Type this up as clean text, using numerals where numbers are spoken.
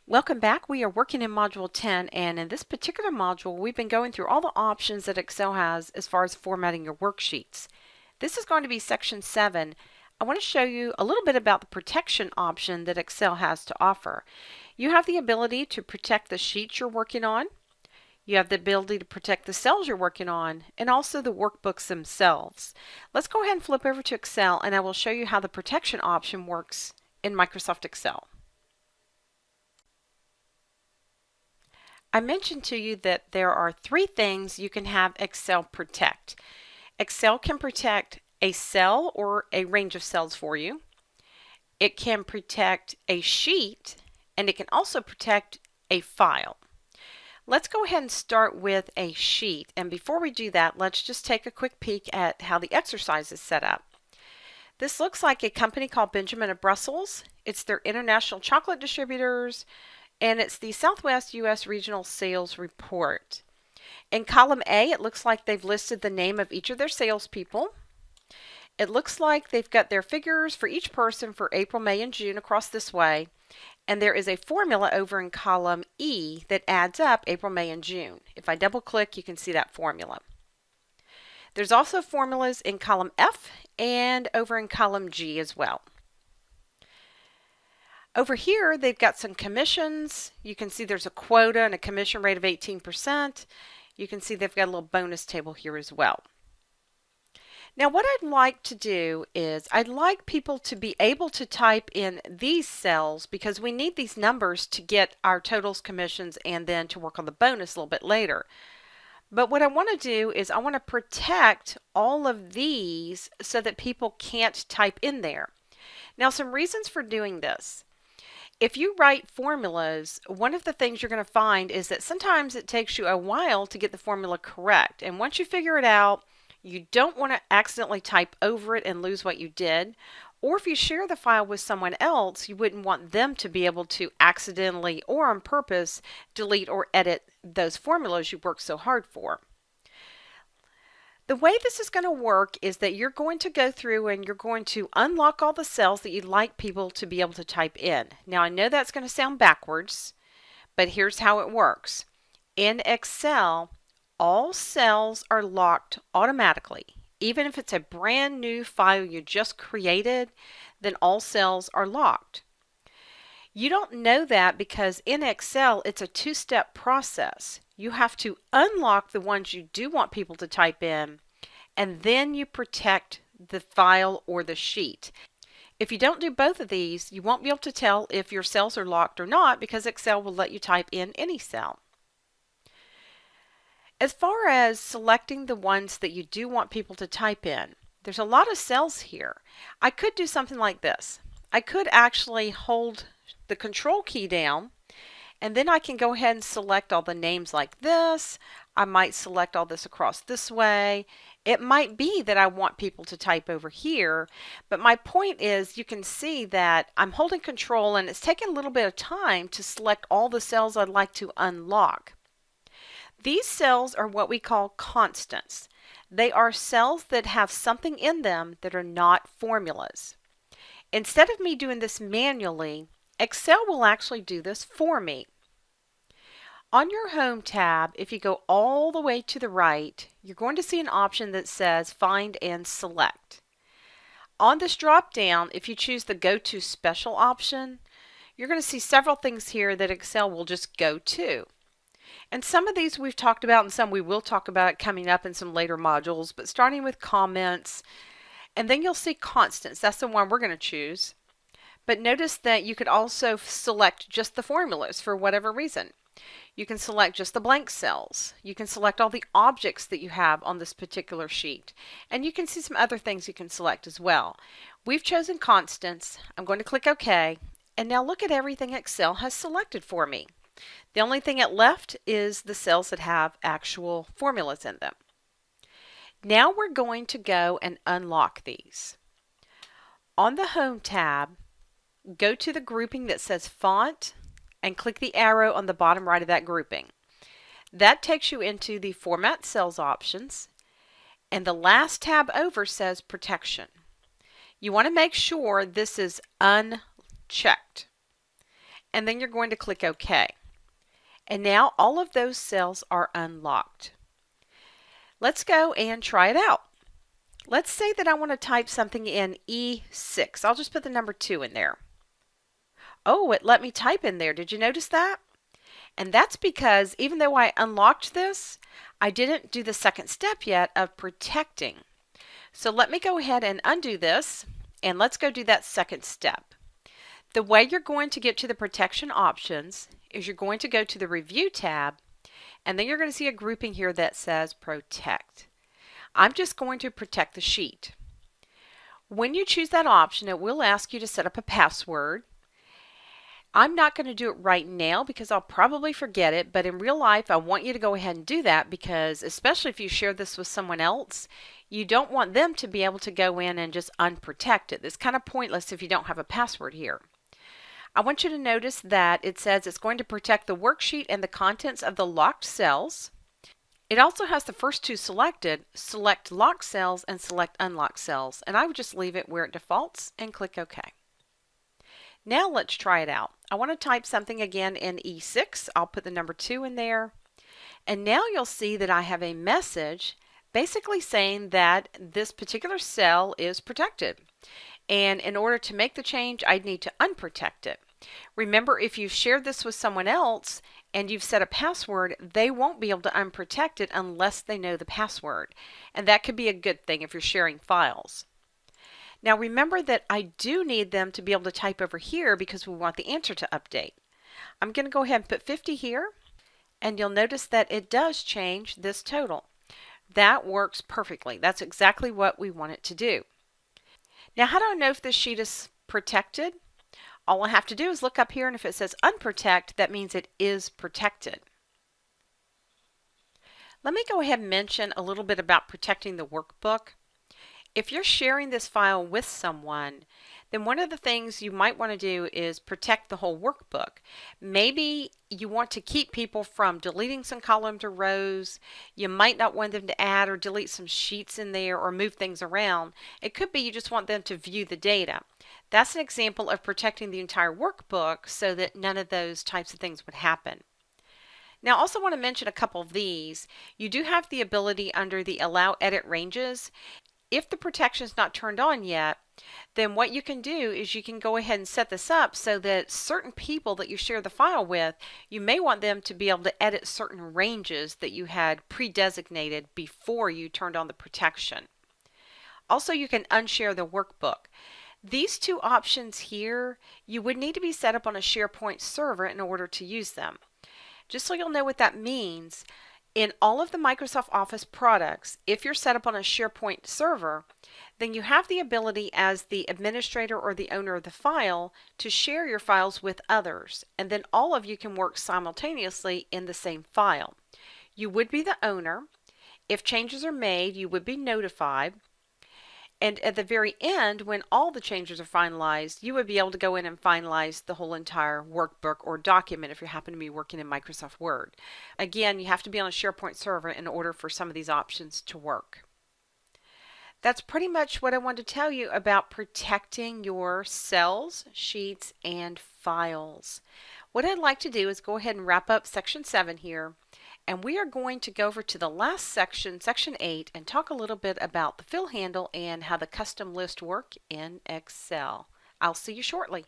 Welcome back. We are working in Module 10, and in this particular module, we've been going through all the options that Excel has as far as formatting your worksheets. This is going to be Section 7. I want to show you a little bit about the protection option that Excel has to offer. You have the ability to protect the sheets you're working on. You have the ability to protect the cells you're working on, and also the workbooks themselves. Let's go ahead and flip over to Excel, and I will show you how the protection option works in Microsoft Excel. I mentioned to you that there are three things you can have Excel protect. Excel can protect a cell or a range of cells for you. It can protect a sheet, and it can also protect a file. Let's go ahead and start with a sheet. And before we do that, let's just take a quick peek at how the exercise is set up. This looks like a company called Benjamin of Brussels. It's their international chocolate distributors, and it's the Southwest U.S. Regional Sales Report. In column A, it looks like they've listed the name of each of their salespeople. It looks like they've got their figures for each person for April, May, and June across this way. And there is a formula over in column E that adds up April, May, and June. If I double click, you can see that formula. There's also formulas in column F and over in column G as well. Over here, they've got some commissions. You can see there's a quota and a commission rate of 18%. You can see they've got a little bonus table here as well. Now, what I'd like to do is I'd like people to be able to type in these cells because we need these numbers to get our totals, commissions, and then to work on the bonus a little bit later. But what I want to do is I want to protect all of these so that people can't type in there. Now, some reasons for doing this. If you write formulas, one of the things you're going to find is that sometimes it takes you a while to get the formula correct. And once you figure it out, you don't want to accidentally type over it and lose what you did. Or if you share the file with someone else, you wouldn't want them to be able to accidentally or on purpose delete or edit those formulas you worked so hard for. The way this is going to work is that you're going to go through and you're going to unlock all the cells that you'd like people to be able to type in. Now, I know that's going to sound backwards, but here's how it works. In Excel, all cells are locked automatically. Even if it's a brand new file you just created, then all cells are locked. You don't know that because in Excel, it's a two-step process. You have to unlock the ones you do want people to type in, and then you protect the file or the sheet. If you don't do both of these, you won't be able to tell if your cells are locked or not because Excel will let you type in any cell. As far as selecting the ones that you do want people to type in, there's a lot of cells here. I could do something like this. I could actually hold the control key down, and then I can go ahead and select all the names like this. I might select all this across this way. It might be that I want people to type over here, but my point is you can see that I'm holding control and it's taking a little bit of time to select all the cells I'd like to unlock. These cells are what we call constants. They are cells that have something in them that are not formulas. Instead of me doing this manually, Excel will actually do this for me. On your Home tab, if you go all the way to the right, you're going to see an option that says Find and Select. On this drop down, if you choose the Go to Special option, you're going to see several things here that Excel will just go to. And some of these we've talked about and some we will talk about coming up in some later modules, but starting with comments, and then you'll see constants. That's the one we're going to choose. But notice that you could also select just the formulas for whatever reason. You can select just the blank cells. You can select all the objects that you have on this particular sheet. And you can see some other things you can select as well. We've chosen constants. I'm going to click OK. And now look at everything Excel has selected for me. The only thing it left is the cells that have actual formulas in them. Now we're going to go and unlock these. On the Home tab, go to the grouping that says Font and click the arrow on the bottom right of that grouping. That takes you into the Format Cells options, and the last tab over says Protection. You want to make sure this is unchecked. and then you're going to click OK. And now all of those cells are unlocked. Let's go and try it out. Let's say that I want to type something in E6. I'll just put the number 2 in there. Oh, it let me type in there. Did you notice that? And that's because even though I unlocked this, I didn't do the second step yet of protecting. So let me go ahead and undo this, and let's go do that second step. The way you're going to get to the protection options is you're going to go to the Review tab, and then you're going to see a grouping here that says Protect. I'm just going to protect the sheet. When you choose that option, it will ask you to set up a password. I'm not going to do it right now because I'll probably forget it, but in real life I want you to go ahead and do that because especially if you share this with someone else, you don't want them to be able to go in and just unprotect it. It's kind of pointless if you don't have a password here. I want you to notice that it says it's going to protect the worksheet and the contents of the locked cells. It also has the first two selected, select locked cells and select unlocked cells, and I would just leave it where it defaults and click OK. Now let's try it out. I want to type something again in E6. I'll put the number 2 in there. And now you'll see that I have a message basically saying that this particular cell is protected. And in order to make the change, I'd need to unprotect it. Remember, if you've shared this with someone else and you've set a password, they won't be able to unprotect it unless they know the password. And that could be a good thing if you're sharing files. Now remember that I do need them to be able to type over here because we want the answer to update. I'm going to go ahead and put 50 here, and you'll notice that it does change this total. That works perfectly. That's exactly what we want it to do. Now how do I know if this sheet is protected? All I have to do is look up here, and if it says unprotect, that means it is protected. Let me go ahead and mention a little bit about protecting the workbook. If you're sharing this file with someone, then one of the things you might want to do is protect the whole workbook. Maybe you want to keep people from deleting some columns or rows. You might not want them to add or delete some sheets in there or move things around. It could be you just want them to view the data. That's an example of protecting the entire workbook so that none of those types of things would happen. Now I also want to mention a couple of these. You do have the ability under the Allow Edit Ranges. If the protection is not turned on yet, then what you can do is you can go ahead and set this up so that certain people that you share the file with, you may want them to be able to edit certain ranges that you had pre-designated before you turned on the protection. Also, you can unshare the workbook. These two options here, you would need to be set up on a SharePoint server in order to use them. Just so you'll know what that means, in all of the Microsoft Office products, if you're set up on a SharePoint server, then you have the ability as the administrator or the owner of the file to share your files with others, and then all of you can work simultaneously in the same file. You would be the owner. If changes are made, you would be notified. And at the very end, when all the changes are finalized, you would be able to go in and finalize the whole entire workbook or document if you happen to be working in Microsoft Word. Again, you have to be on a SharePoint server in order for some of these options to work. That's pretty much what I wanted to tell you about protecting your cells, sheets, and files. What I'd like to do is go ahead and wrap up section 7 here. And we are going to go over to the last section, section 8, and talk a little bit about the fill handle and how the custom lists work in Excel. I'll see you shortly.